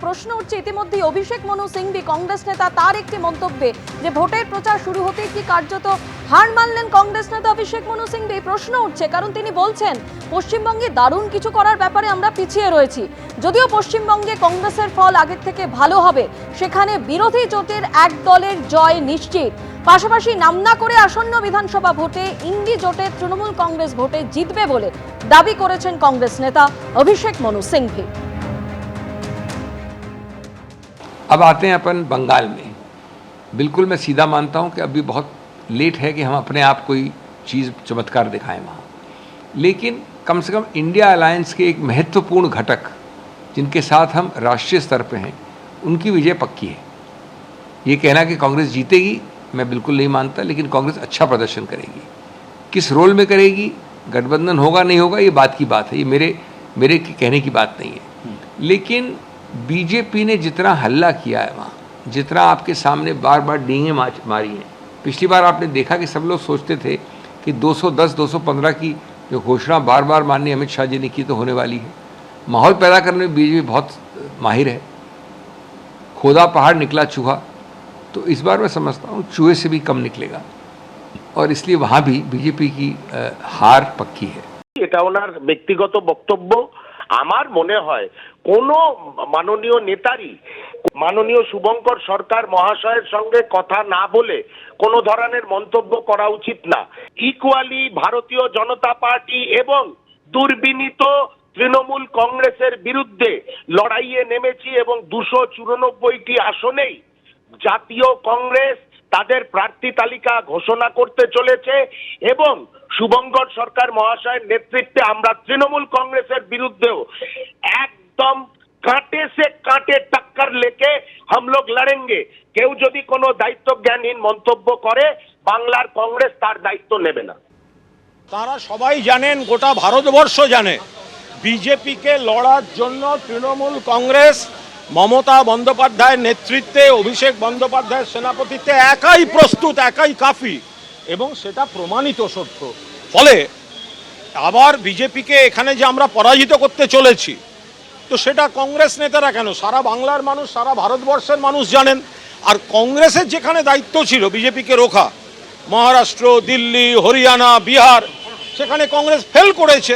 প্রশ্ন উঠছে ইতিমধ্যেই অভিষেক মনু সিংভি কংগ্রেস নেতা, তার একটি মন্তব্যে যে ভোটের প্রচার শুরু হতেই কি কার্যত হার মানলেন কংগ্রেস নেতা অভিষেক মনু সিংভি। প্রশ্ন উঠছে কারণ তিনি বলছেন পশ্চিমবঙ্গে দারুণ কিছু করার ব্যাপারে আমরা পিছিয়ে রয়েছি। যদিও পশ্চিমবঙ্গে কংগ্রেসের ফল আগের থেকে ভালো হবে, সেখানে বিরোধী জোটের এক দলের জয় নিশ্চিত। পাশাপাশি নাম না করে আসন্ন বিধানসভা ভোটে ইন্ডি জোটের তৃণমূল কংগ্রেস ভোটে জিতবে বলে দাবি করেছেন কংগ্রেস নেতা অভিষেক মনু সিংভি। अब आते हैं अपन बंगाल में। बिल्कुल मैं सीधा मानता हूं कि अभी बहुत लेट है कि हम अपने आप कोई चीज़ चमत्कार दिखाएं वहाँ, लेकिन कम से कम इंडिया अलायंस के एक महत्वपूर्ण घटक जिनके साथ हम राष्ट्रीय स्तर पे हैं, उनकी विजय पक्की है। ये कहना कि कांग्रेस जीतेगी मैं बिल्कुल नहीं मानता, लेकिन कांग्रेस अच्छा प्रदर्शन करेगी। किस रोल में करेगी, गठबंधन होगा नहीं होगा, ये बात की बात है, ये मेरे कहने की बात नहीं है। लेकिन बीजेपी ने जितना हल्ला किया है वहाँ, जितना आपके सामने बार बार डींगे मारी हैं, पिछली बार आपने देखा कि सब लोग सोचते थे कि 210 215 की जो घोषणा बार बार माननीय अमित शाह जी ने की तो होने वाली है। माहौल पैदा करने में बीजेपी बहुत माहिर है। खोदा पहाड़ निकला चूहा, तो इस बार मैं समझता हूँ चूहे से भी कम निकलेगा, और इसलिए वहाँ भी बीजेपी की हार पक्की है। এটা ওনার ব্যক্তিগত বক্তব্য। আমার মনে হয় কোন মাননীয় নেতারই মাননীয় শুভঙ্কর সরকার মহাশয়ের সঙ্গে কথা না বলে কোন ধরনের মন্তব্য করা উচিত না। ইকুয়ালি ভারতীয় জনতা পার্টি এবং দুর্বিনীত তৃণমূল কংগ্রেসের বিরুদ্ধে লড়াইয়ে নেমেছি এবং 294টি আসনেই জাতীয় কংগ্রেস তাদের প্রার্থী তালিকা ঘোষণা করতে চলেছে এবং শুভঙ্কর সরকার মহাশয়ের নেতৃত্বে আমরা তৃণমূল কংগ্রেসের বিরুদ্ধেও একদম কাঁটে সে কাঁটে টক্কর লেকে हम लोग लड़ेंगे। কেউ যদি কোনো দায়িত্ব জ্ঞানহীন মন্তব্য করে বাংলার কংগ্রেস তার দায়িত্ব নেবে না। তারা সবাই জানেন, গোটা ভারতবর্ষ জানে, বিজেপিকে লড়ার জন্য তৃণমূল কংগ্রেস মমতা বন্দ্যোপাধ্যায়ের নেতৃত্বে, অভিষেক বন্দ্যোপাধ্যায়ের সেনাপতিত্বে একাই প্রস্তুত, একাই কাফি, এবং সেটা প্রমাণিত সত্য। ফলে আবার বিজেপিকে এখানে যে আমরা পরাজিত করতে চলেছি, তো সেটা কংগ্রেস নেতারা কেন, সারা বাংলার মানুষ, সারা ভারতবর্ষের মানুষ জানেন। আর কংগ্রেসের যেখানে দায়িত্ব ছিল বিজেপিকে রোখা, মহারাষ্ট্র, দিল্লি, হরিয়ানা, বিহার, সেখানে কংগ্রেস ফেল করেছে।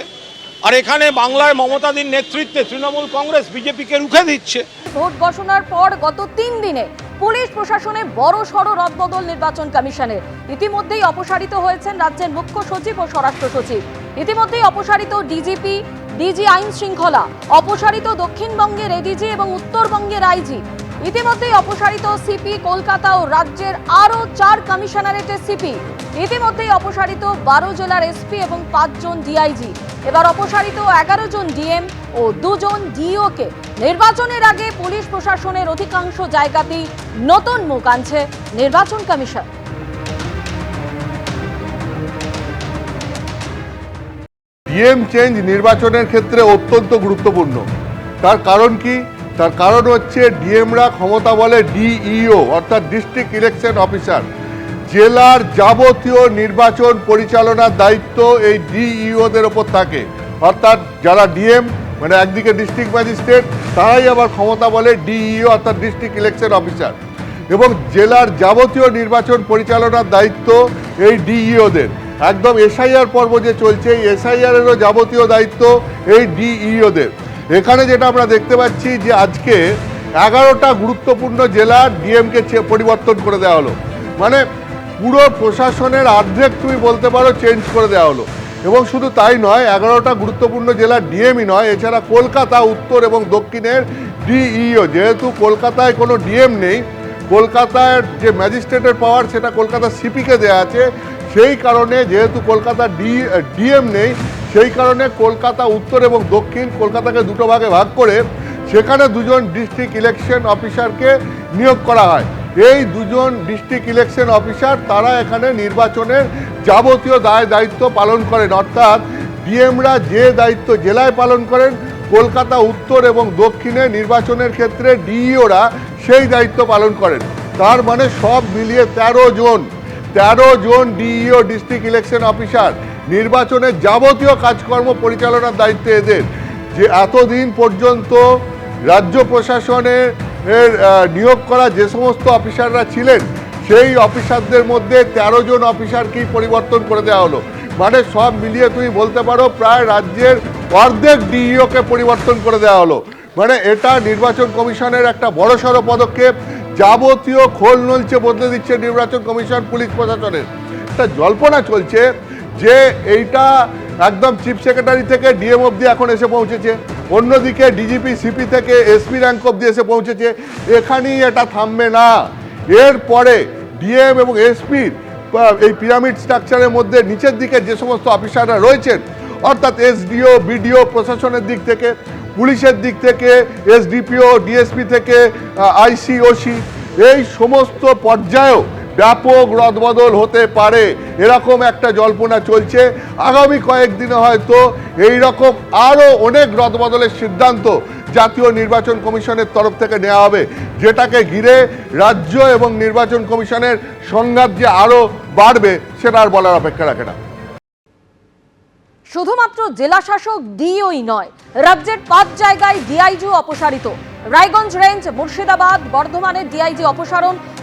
আর এখানে বাংলায় মমতাদির নেতৃত্বে তৃণমূল কংগ্রেস বিজেপিকে রুখে দিচ্ছে। ভোট ঘোষণার পর গত 3 দিনে পুলিশ প্রশাসনে বড় সড় রদবদল নির্বাচন কমিশনের। ইতিমধ্যেই অপসারিত হয়েছেন রাজ্যের মুখ্য সচিব ও স্বরাষ্ট্র সচিব। ইতিমধ্যেই অপসারিত ডিজিপি, ডিজি আইন শৃঙ্খলা, অপসারিত দক্ষিণবঙ্গের এডিজি এবং উত্তরবঙ্গের আইজি। ইতিমধ্যেই অপসারিত সিপি কলকাতা ও রাজ্যের আরও 4 কমিশনারেটের সিপি। ইতিমধ্যেই অপসারিত 12 জেলার এসপি এবং 5 জন ডিআইজি। এবার অপসারিত 11 জন ডিএম ও 2 জন ডিইওকে। নির্বাচনের আগে পুলিশ প্রশাসনের অধিকাংশ জায়গাতেই নতুন মুখ আনছে নির্বাচন কমিশন। ডিএম চেঞ্জ নির্বাচনের ক্ষেত্রে অত্যন্ত গুরুত্বপূর্ণ। তার কারণ কি? তার কারণ হচ্ছে ডিএমরা ক্ষমতা বলে ডিইও অর্থাৎ ডিস্ট্রিক্ট ইলেকশন অফিসার। জেলার যাবতীয় নির্বাচন পরিচালনার দায়িত্ব এই ডিইওদের ওপর থাকে। অর্থাৎ যারা ডিএম মানে একদিকে ডিস্ট্রিক্ট ম্যাজিস্ট্রেট, তারাই আবার ক্ষমতা বলে ডিইও অর্থাৎ ডিস্ট্রিক্ট ইলেকশন অফিসার। এবং জেলার যাবতীয় নির্বাচন পরিচালনার দায়িত্ব এই ডিইওদের। একদম এসআইআর পর্ব যে চলছে, এই এসআইআরেরও যাবতীয় দায়িত্ব এই ডিইওদের। এখানে যেটা আমরা দেখতে পাচ্ছি যে আজকে 11টা গুরুত্বপূর্ণ জেলা ডিএমকে পরিবর্তন করে দেওয়া হলো। মানে পুরো প্রশাসনের অর্ধেক তুমি বলতে পারো চেঞ্জ করে দেওয়া হলো। এবং শুধু তাই নয়, 11টা গুরুত্বপূর্ণ জেলার ডিএমই নয়, এছাড়া কলকাতা উত্তর এবং দক্ষিণের ডিইও। যেহেতু কলকাতায় কোনো ডিএম নেই, কলকাতার যে ম্যাজিস্ট্রেটের পাওয়ার সেটা কলকাতা সিপিকে দেওয়া আছে, সেই কারণে যেহেতু কলকাতা ডিএম নেই, সেই কারণে কলকাতা উত্তর এবং দক্ষিণ, কলকাতাকে দুটো ভাগে ভাগ করে সেখানে 2 জন ডিস্ট্রিক্ট ইলেকশন অফিসারকে নিয়োগ করা হয়। এই 2 জন ডিস্ট্রিক্ট ইলেকশন অফিসার তারা এখানে নির্বাচনের যাবতীয় দায়িত্ব পালন করেন। অর্থাৎ ডিএমরা যে দায়িত্ব জেলায় পালন করেন, কলকাতা উত্তর এবং দক্ষিণে নির্বাচনের ক্ষেত্রে ডিইওরা সেই দায়িত্ব পালন করেন। তার মানে সব মিলিয়ে 13 জন ডিইও ডিস্ট্রিক্ট ইলেকশন অফিসার নির্বাচনের যাবতীয় কাজকর্ম পরিচালনার দায়িত্ব এদের। যে এতদিন পর্যন্ত রাজ্য প্রশাসনের নিয়োগ করা যে সমস্ত অফিসাররা ছিলেন সেই অফিসারদের মধ্যে 13 জন অফিসারকেই পরিবর্তন করে দেওয়া হলো। মানে সব মিলিয়ে তুমি বলতে পারো প্রায় রাজ্যের অর্ধেক ডিইওকে পরিবর্তন করে দেওয়া হলো। মানে এটা নির্বাচন কমিশনের একটা বড়সড় পদক্ষেপ। যাবতীয় খোল নলচে বদলে দিচ্ছে নির্বাচন কমিশন পুলিশ প্রশাসনের। একটা জল্পনা চলছে যে এইটা একদম চিফ সেক্রেটারি থেকে ডিএম অবধি এখন এসে পৌঁছেছে, অন্যদিকে ডিজিপি সিপি থেকে এসপি র্যাঙ্ক অবধি এসে পৌঁছেছে। এখানেই এটা থামবে না, এরপরে ডিএম এবং এসপির এই পিরামিড স্ট্রাকচারের মধ্যে নিচের দিকে যে সমস্ত অফিসাররা রয়েছেন, অর্থাৎ এসডিও বিডিও প্রশাসনের দিক থেকে, পুলিশের দিক থেকে এসডিপিও ডিএসপি থেকে আইসি ওসি, এই সমস্ত পর্যায়েও ব্যাপক রদবদল হতে পারে এরকম একটা জল্পনা চলছে। আগামী কয়েকদিনে হয়তো এই রকম আরও অনেক রদবদলের সিদ্ধান্ত জাতীয় নির্বাচন কমিশনের তরফ থেকে নেওয়া হবে, যেটাকে ঘিরে রাজ্য এবং নির্বাচন কমিশনের সংঘাত যে আরও বাড়বে সেটা আর বলার অপেক্ষা রাখে না। শুধুমাত্র জেলা শাসক ডিওই নয়, রাজ্যের 5 জায়গায় ডিআইজি অপসারিত। রায়গঞ্জ রেঞ্জ, মুর্শিদাবাদ, বর্ধমানের ডিআইজি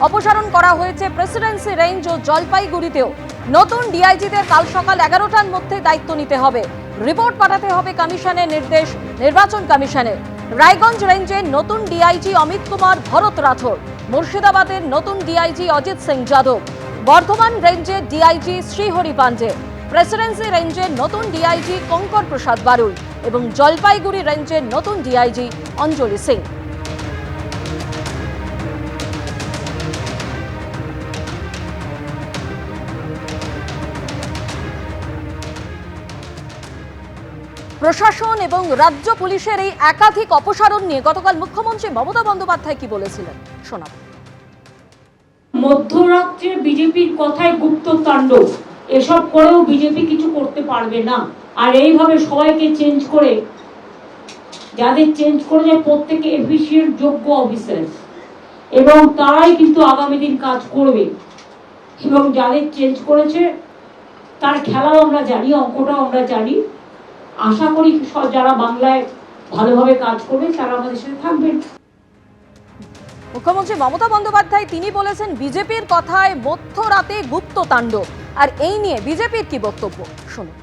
অপসারণ করা হয়েছে প্রেসিডেন্সি রেঞ্জ ও জলপাইগুড়িতেও। নতুন ডিআইজিদের কাল সকাল 11টার মধ্যে দায়িত্ব নিতে হবে, রিপোর্ট পাঠাতে হবে কমিশনের নির্দেশ নির্বাচন কমিশনের। রায়গঞ্জ রেঞ্জের নতুন ডিআইজি অমিত কুমার ভরত রাথোর, মুর্শিদাবাদের নতুন ডিআইজি অজিত সিং যাদব, বর্ধমান রেঞ্জের ডিআইজি শ্রীহরি পাঞ্জে, প্রেসিডেন্সি রেঞ্জের নতুন ডিআইজি কঙ্কর প্রসাদ বারুই এবং জলপাইগুড়ি রেঞ্জের নতুন ডিআইজি অঞ্জলি সিং। প্রশাসন এবং রাজ্য পুলিশের এই একাধিক অপসারণ নিয়ে গতকাল মুখ্যমন্ত্রী মমতা বন্দ্যোপাধ্যায় কি বলেছিলেন শোনাব। মধ্যরাত্রে বিজেপির কথায় গুপ্ত তাণ্ডব, এসব করেও বিজেপি কিছু করতে পারবে না। আর এইভাবে সবাইকে চেঞ্জ করে, যাদের চেঞ্জ করে যায় প্রত্যেকে এফিশিয়েন্ট যোগ্য অফিসার, এবং তারাই কিন্তু আগামী দিন কাজ করবে। এবং যাদের চেঞ্জ করেছে তার খেলাও আমরা জানি, অঙ্কটাও আমরা জানি। আশা করি যারা বাংলায় ভালোভাবে কাজ করবে তারা আমাদের সাথে থাকবেন। মুখ্যমন্ত্রী মমতা বন্দ্যোপাধ্যায় তিনি বলেছেন বিজেপির কথায় মধ্যরাতে গুপ্ত তাণ্ডব, আর এই নিয়ে বিজেপির কি বক্তব্য শুনুন।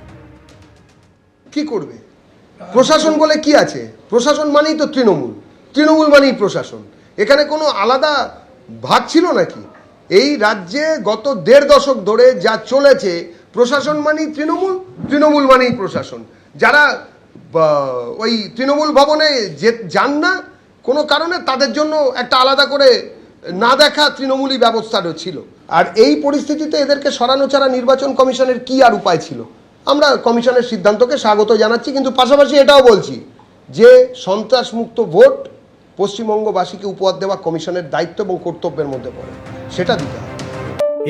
কি করবে প্রশাসন বলে কি আছে? প্রশাসন মানেই তো তৃণমূল, তৃণমূল মানেই প্রশাসন। এখানে কোনো আলাদা ভাগ ছিল নাকি? এই রাজ্যে গত 1.5 দশক ধরে যা চলেছে, প্রশাসন মানেই তৃণমূল, তৃণমূল মানেই প্রশাসন। যারা ওই তৃণমূল ভবনে যান না কোনো কারণে, তাদের জন্য একটা আলাদা করে না দেখা তৃণমূলী ব্যবস্থাও ছিল। আর এই পরিস্থিতিতে এদেরকে সরানো ছাড়া নির্বাচন কমিশনের কি আর উপায় ছিল? আমরা কমিশনের সিদ্ধান্তকে স্বাগত জানাচ্ছি, কিন্তু পাশাপাশি এটাও বলছি যে সন্ত্রাসমুক্ত ভোট পশ্চিমবঙ্গবাসীকে উপহার দেওয়া কমিশনের দায়িত্ব এবং কর্তব্যের মধ্যে পড়ে, সেটা দিতে হবে।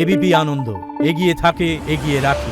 এবিপি আনন্দ, এগিয়ে থাকে, এগিয়ে রাখে।